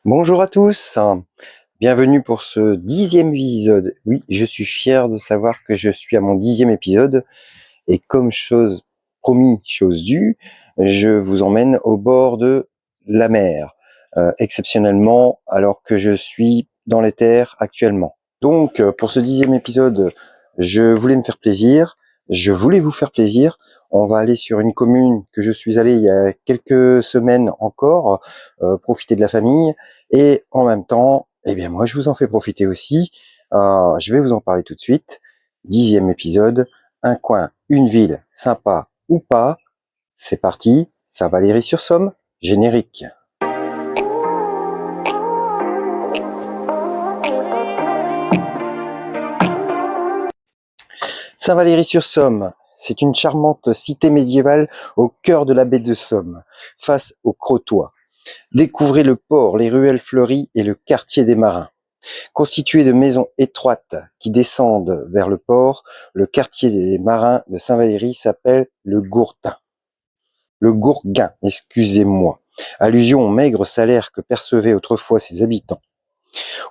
Bonjour à tous, bienvenue pour ce 10e épisode. Oui, je suis fier de savoir que je suis à mon 10e épisode et comme chose promis, chose due, je vous emmène au bord de la mer, exceptionnellement alors que je suis dans les terres actuellement. Donc pour ce 10e épisode, je voulais me faire plaisir, je voulais vous faire plaisir. On va aller sur une commune que je suis allé il y a quelques semaines encore, profiter de la famille et en même temps, eh bien moi je vous en fais profiter aussi. Je vais vous en parler tout de suite. 10e épisode, un coin, une ville, sympa ou pas. C'est parti, Saint-Valery-sur-Somme, générique. Saint-Valery-sur-Somme, c'est une charmante cité médiévale au cœur de la baie de Somme, face au Crotoy. Découvrez le port, les ruelles fleuries et le quartier des marins. Constitué de maisons étroites qui descendent vers le port, le quartier des marins de Saint-Valery s'appelle le Gourtin. Le Gourguin, excusez-moi. Allusion au maigre salaire que percevaient autrefois ses habitants.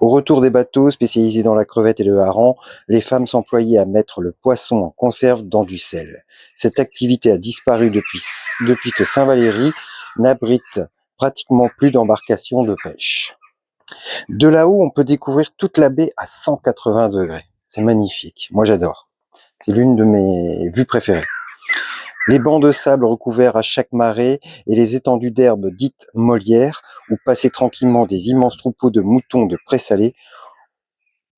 Au retour des bateaux spécialisés dans la crevette et le hareng, les femmes s'employaient à mettre le poisson en conserve dans du sel. Cette activité a disparu depuis que Saint-Valery n'abrite pratiquement plus d'embarcations de pêche. De là-haut, on peut découvrir toute la baie à 180 degrés. C'est magnifique. Moi, j'adore. C'est l'une de mes vues préférées. Les bancs de sable recouverts à chaque marée et les étendues d'herbe dites molières, où passaient tranquillement des immenses troupeaux de moutons de présalé.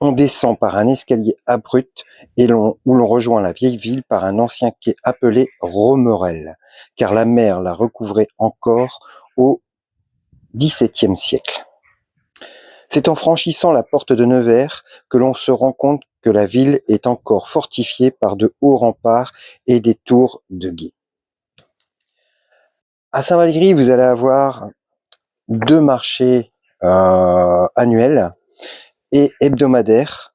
On descend par un escalier abrupt où l'on rejoint la vieille ville par un ancien quai appelé Romerel, car la mer la recouvrait encore au XVIIe siècle. C'est en franchissant la porte de Nevers que l'on se rend compte que la ville est encore fortifiée par de hauts remparts et des tours de guet. À Saint-Valery, vous allez avoir deux marchés annuels et hebdomadaires,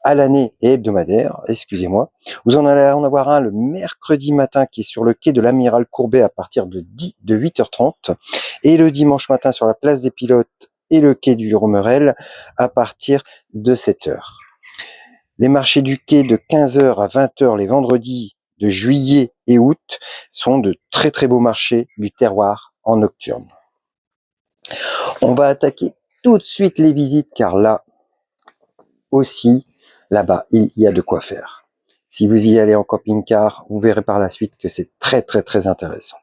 à l'année et hebdomadaire, excusez-moi. Vous en allez en avoir un le mercredi matin qui est sur le quai de l'Amiral Courbet à partir de 8h30 et le dimanche matin sur la place des Pilotes et le quai du Romerel à partir de 7h. Les marchés du quai de 15h à 20h les vendredis de juillet et août sont de très très beaux marchés du terroir en nocturne. On va attaquer tout de suite les visites car là aussi, là-bas, il y a de quoi faire. Si vous y allez en camping-car, vous verrez par la suite que c'est très très très intéressant.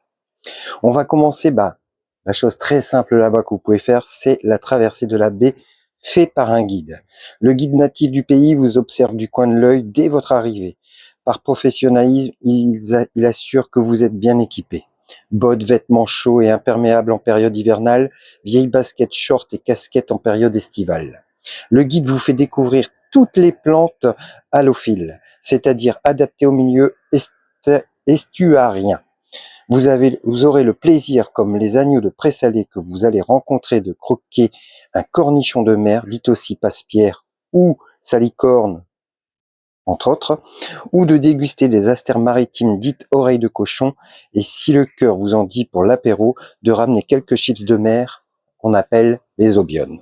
On va commencer, la chose très simple là-bas que vous pouvez faire, c'est la traversée de la baie fait par un guide. Le guide natif du pays vous observe du coin de l'œil dès votre arrivée. Par professionnalisme, il assure que vous êtes bien équipé. Bottes, vêtements chauds et imperméables en période hivernale, vieilles baskets short et casquettes en période estivale. Le guide vous fait découvrir toutes les plantes halophiles, c'est-à-dire adaptées au milieu estuarien. Vous aurez le plaisir, comme les agneaux de présalé que vous allez rencontrer, de croquer un cornichon de mer, dit aussi passe-pierre ou salicorne, entre autres, ou de déguster des astères maritimes dites oreilles de cochon, et si le cœur vous en dit pour l'apéro, de ramener quelques chips de mer qu'on appelle les obionnes.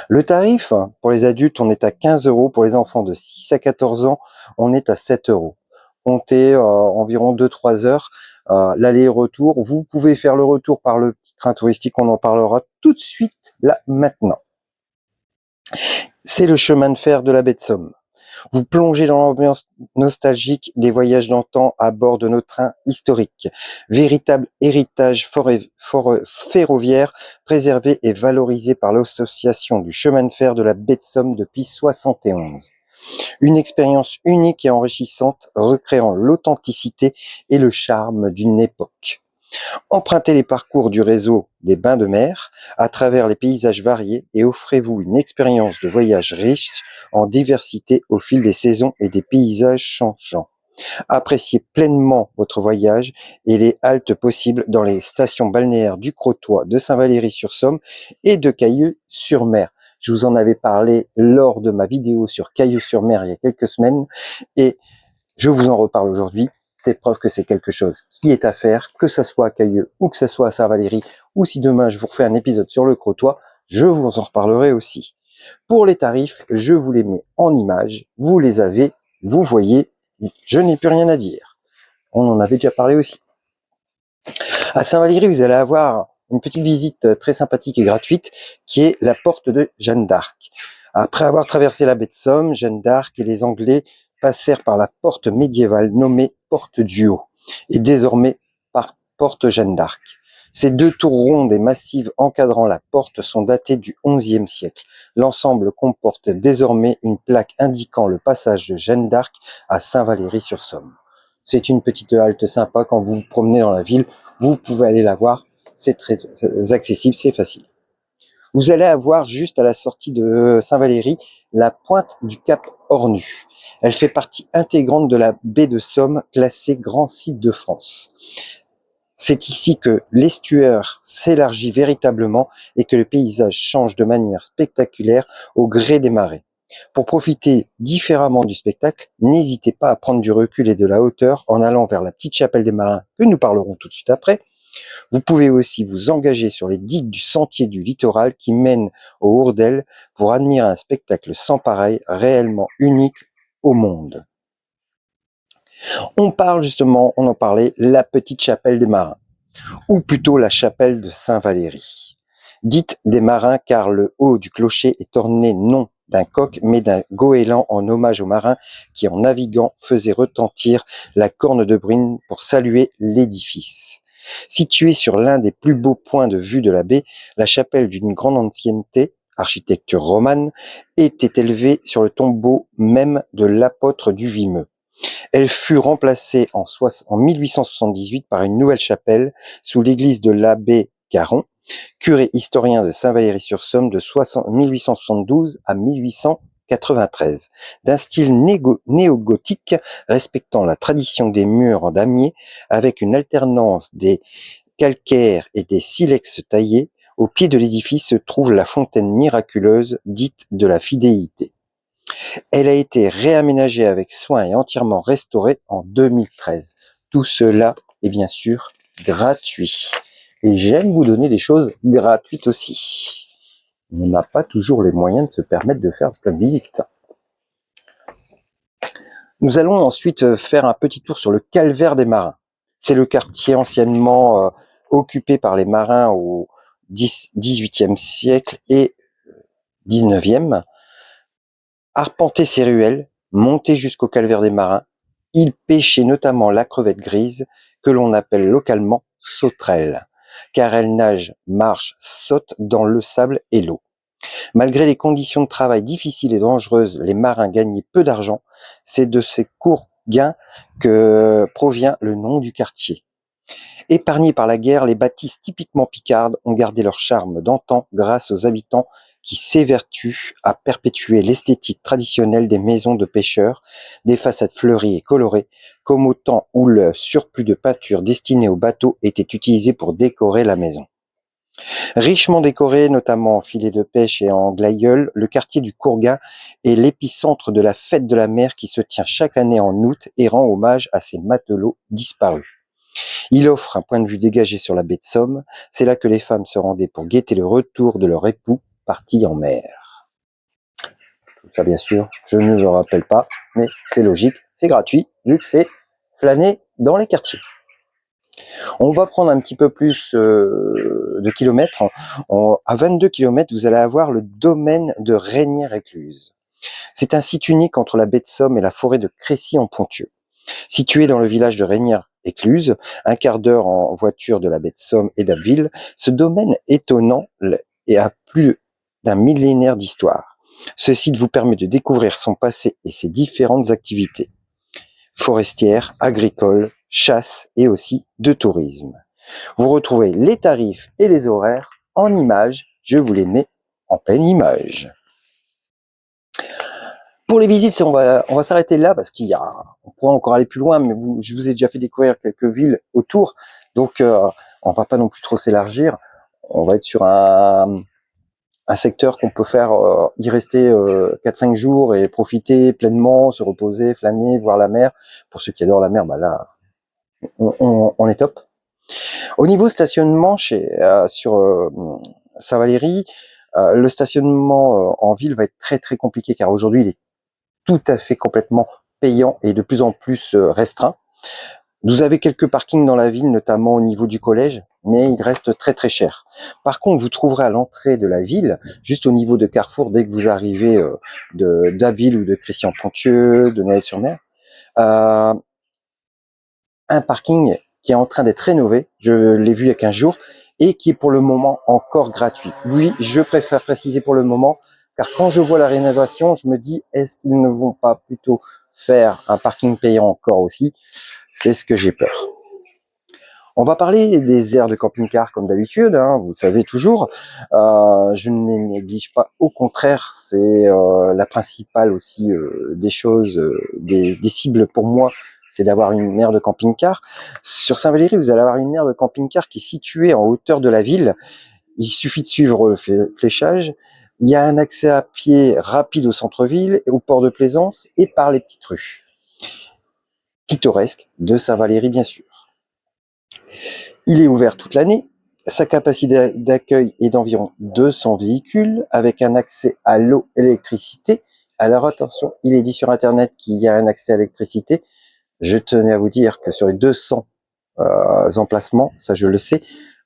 Le tarif, pour les adultes, on est à 15 €. Pour les enfants de 6 à 14 ans, on est à 7 €. Comptez environ 2-3 heures l'aller-retour. Vous pouvez faire le retour par le petit train touristique, on en parlera tout de suite, là, maintenant. C'est le chemin de fer de la baie de Somme. Vous plongez dans l'ambiance nostalgique des voyages d'antan à bord de nos trains historiques. Véritable héritage ferroviaire préservé et valorisé par l'association du chemin de fer de la baie de Somme depuis 71. Une expérience unique et enrichissante, recréant l'authenticité et le charme d'une époque. Empruntez les parcours du réseau des bains de mer à travers les paysages variés et offrez-vous une expérience de voyage riche en diversité au fil des saisons et des paysages changeants. Appréciez pleinement votre voyage et les haltes possibles dans les stations balnéaires du Crotoy, de Saint-Valery-sur-Somme et de Cailleux-sur-Mer. Je vous en avais parlé lors de ma vidéo sur Cailleux-sur-Mer il y a quelques semaines et je vous en reparle aujourd'hui. C'est preuve que c'est quelque chose qui est à faire, que ce soit à Cailleux ou que ce soit à Saint-Valery, ou si demain je vous refais un épisode sur le Crotoy, je vous en reparlerai aussi. Pour les tarifs, je vous les mets en images, vous les avez, vous voyez, je n'ai plus rien à dire. On en avait déjà parlé aussi. À Saint-Valery, vous allez avoir une petite visite très sympathique et gratuite qui est la porte de Jeanne d'Arc. Après avoir traversé la baie de Somme, Jeanne d'Arc et les Anglais passèrent par la porte médiévale nommée porte du Haut et désormais par porte Jeanne d'Arc. Ces deux tours rondes et massives encadrant la porte sont datées du XIe siècle. L'ensemble comporte désormais une plaque indiquant le passage de Jeanne d'Arc à Saint-Valery-sur-Somme. C'est une petite halte sympa quand vous vous promenez dans la ville. Vous pouvez aller la voir, c'est très accessible, c'est facile. Vous allez avoir juste à la sortie de Saint-Valery la pointe du Cap Ornu. Elle fait partie intégrante de la baie de Somme, classée grand site de France. C'est ici que l'estuaire s'élargit véritablement et que le paysage change de manière spectaculaire au gré des marées. Pour profiter différemment du spectacle, n'hésitez pas à prendre du recul et de la hauteur en allant vers la petite chapelle des Marins que nous parlerons tout de suite après. Vous pouvez aussi vous engager sur les digues du sentier du littoral qui mène aux Hourdelles pour admirer un spectacle sans pareil, réellement unique au monde. On parle justement, on en parlait, la petite chapelle des Marins, ou plutôt la chapelle de Saint-Valery. Dite des Marins car le haut du clocher est orné non d'un coq mais d'un goéland en hommage aux marins qui en naviguant faisaient retentir la corne de brune pour saluer l'édifice. Située sur l'un des plus beaux points de vue de la baie, la chapelle d'une grande ancienneté, architecture romane, était élevée sur le tombeau même de l'apôtre du Vimeux. Elle fut remplacée en 1878 par une nouvelle chapelle sous l'église de l'abbé Caron, curé historien de Saint-Valery-sur-Somme de 1872 à 1893, d'un style néo-gothique respectant la tradition des murs en damier avec une alternance des calcaires et des silex taillés. Au pied de l'édifice se trouve la fontaine miraculeuse dite de la fidélité. Elle a été réaménagée avec soin et entièrement restaurée en 2013. Tout cela est bien sûr gratuit. Et j'aime vous donner des choses gratuites aussi. On n'a pas toujours les moyens de se permettre de faire plein de visites. Nous allons ensuite faire un petit tour sur le calvaire des marins. C'est le quartier anciennement occupé par les marins au XVIIIe siècle et XIXe. Arpenter ses ruelles, monter jusqu'au calvaire des marins, il pêchait notamment la crevette grise, que l'on appelle localement sauterelle, car elle nage, marche, saute dans le sable et l'eau. Malgré les conditions de travail difficiles et dangereuses, les marins gagnaient peu d'argent. C'est de ces courts gains que provient le nom du quartier. Épargnés par la guerre, les bâtisses typiquement picardes ont gardé leur charme d'antan grâce aux habitants qui s'évertuent à perpétuer l'esthétique traditionnelle des maisons de pêcheurs, des façades fleuries et colorées, comme au temps où le surplus de peinture destiné aux bateaux était utilisé pour décorer la maison. Richement décoré, notamment en filets de pêche et en glaïeuls, le quartier du Courguin est l'épicentre de la fête de la mer qui se tient chaque année en août et rend hommage à ces matelots disparus. Il offre un point de vue dégagé sur la baie de Somme. C'est là que les femmes se rendaient pour guetter le retour de leur époux parti en mer. Tout ça, bien sûr, je ne le rappelle pas, mais c'est logique, c'est gratuit, vu que c'est flâner dans les quartiers. On va prendre un petit peu plus de kilomètres. À 22 km, vous allez avoir le domaine de Reynières-Écluse. C'est un site unique entre la baie de Somme et la forêt de Crécy-en-Ponthieu. Situé dans le village de Reynières-Écluse, un quart d'heure en voiture de la baie de Somme et d'Abbeville, ce domaine étonnant et a plus d'un millénaire d'histoire. Ce site vous permet de découvrir son passé et ses différentes activités forestières, agricoles, chasse et aussi de tourisme. Vous retrouvez les tarifs et les horaires en images. Je vous les mets en pleine image. Pour les visites, on va s'arrêter là parce on pourra encore aller plus loin, mais je vous ai déjà fait découvrir quelques villes autour, donc on va pas non plus trop s'élargir. On va être sur un secteur qu'on peut faire, y rester 4-5 jours et profiter pleinement, se reposer, flâner, voir la mer. Pour ceux qui adorent la mer, bah là, on est top. Au niveau stationnement sur Saint-Valery, Le stationnement en ville va être très très compliqué car aujourd'hui il est tout à fait complètement payant et de plus en plus restreint. Vous avez quelques parkings dans la ville, notamment au niveau du collège, mais il reste très très cher. Par contre, vous trouverez à l'entrée de la ville, juste au niveau de Carrefour, dès que vous arrivez de Daville ou de Christian-Pontieux, de Noël-sur-Mer, euh, un parking qui est en train d'être rénové, je l'ai vu il y a 15 jours, et qui est pour le moment encore gratuit. Oui, je préfère préciser pour le moment, car quand je vois la rénovation, je me dis, est-ce qu'ils ne vont pas plutôt faire un parking payant encore aussi? C'est ce que j'ai peur. On va parler des aires de camping-car comme d'habitude, hein, vous le savez toujours. Je ne les néglige pas, au contraire, c'est la principale aussi des choses, des cibles pour moi, c'est d'avoir une aire de camping-car. Sur Saint-Valery, vous allez avoir une aire de camping-car qui est située en hauteur de la ville. Il suffit de suivre le fléchage. Il y a un accès à pied rapide au centre-ville, au port de Plaisance et par les petites rues pittoresques de Saint-Valery, bien sûr. Il est ouvert toute l'année. Sa capacité d'accueil est d'environ 200 véhicules avec un accès à l'eau et l'électricité. Alors attention, il est dit sur Internet qu'il y a un accès à l'électricité. Je tenais à vous dire que sur les 200 emplacements, ça je le sais,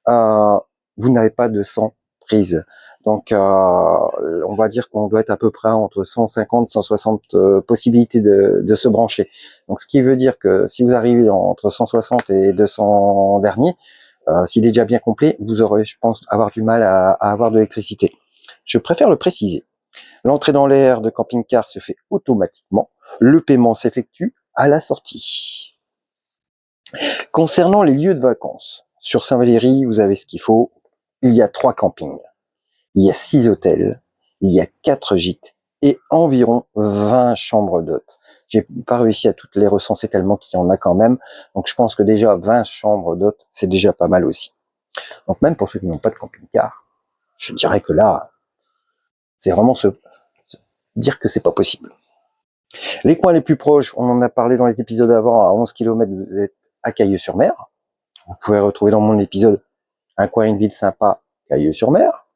vous n'avez pas 200 prises. Donc on va dire qu'on doit être à peu près entre 150 160 possibilités de se brancher. Donc ce qui veut dire que si vous arrivez entre 160 et 200 derniers, s'il est déjà bien complet, vous aurez, je pense, avoir du mal à avoir de l'électricité. Je préfère le préciser. L'entrée dans l'aire de camping-car se fait automatiquement. Le paiement s'effectue à la sortie. Concernant les lieux de vacances, sur Saint-Valery, vous avez ce qu'il faut. Il y a 3 campings, il y a 6 hôtels, il y a 4 gîtes et environ 20 chambres d'hôtes. J'ai pas réussi à toutes les recenser tellement qu'il y en a quand même. Donc je pense que déjà 20 chambres d'hôtes, c'est déjà pas mal aussi. Donc même pour ceux qui n'ont pas de camping-car, je dirais que là, c'est vraiment se dire que c'est pas possible. Les coins les plus proches, on en a parlé dans les épisodes avant, à 11 km, vous êtes à Cailleux-sur-Mer. Vous pouvez retrouver dans mon épisode un coin, une ville sympa, Cailleux-sur-Mer.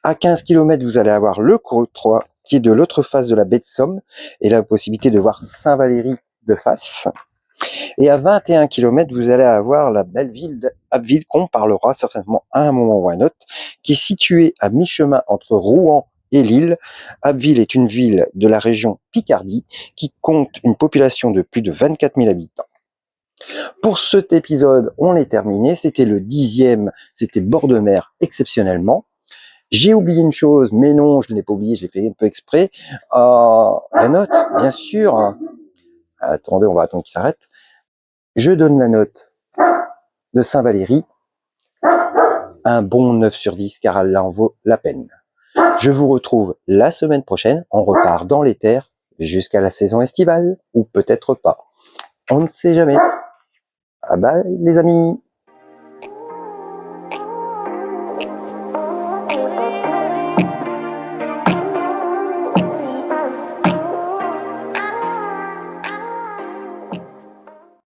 À 15 km, vous allez avoir le Creux 3, qui est de l'autre face de la baie de Somme, et la possibilité de voir Saint-Valery de face. Et à 21 km, vous allez avoir la belle ville d'Abbeville, qu'on parlera certainement à un moment ou à un autre, qui est située à mi-chemin entre Rouen et Lille. Abbeville est une ville de la région Picardie qui compte une population de plus de 24 000 habitants. Pour cet épisode, on est terminé. C'était le 10e, c'était bord de mer exceptionnellement. J'ai oublié une chose, mais non, je ne l'ai pas oublié, je l'ai fait un peu exprès. La note, bien sûr. Attendez, on va attendre qu'il s'arrête. Je donne la note de Saint-Valery, un bon 9 sur 10, car elle en vaut la peine. Je vous retrouve la semaine prochaine, on repart dans les terres jusqu'à la saison estivale, ou peut-être pas. On ne sait jamais. Ah bye les amis!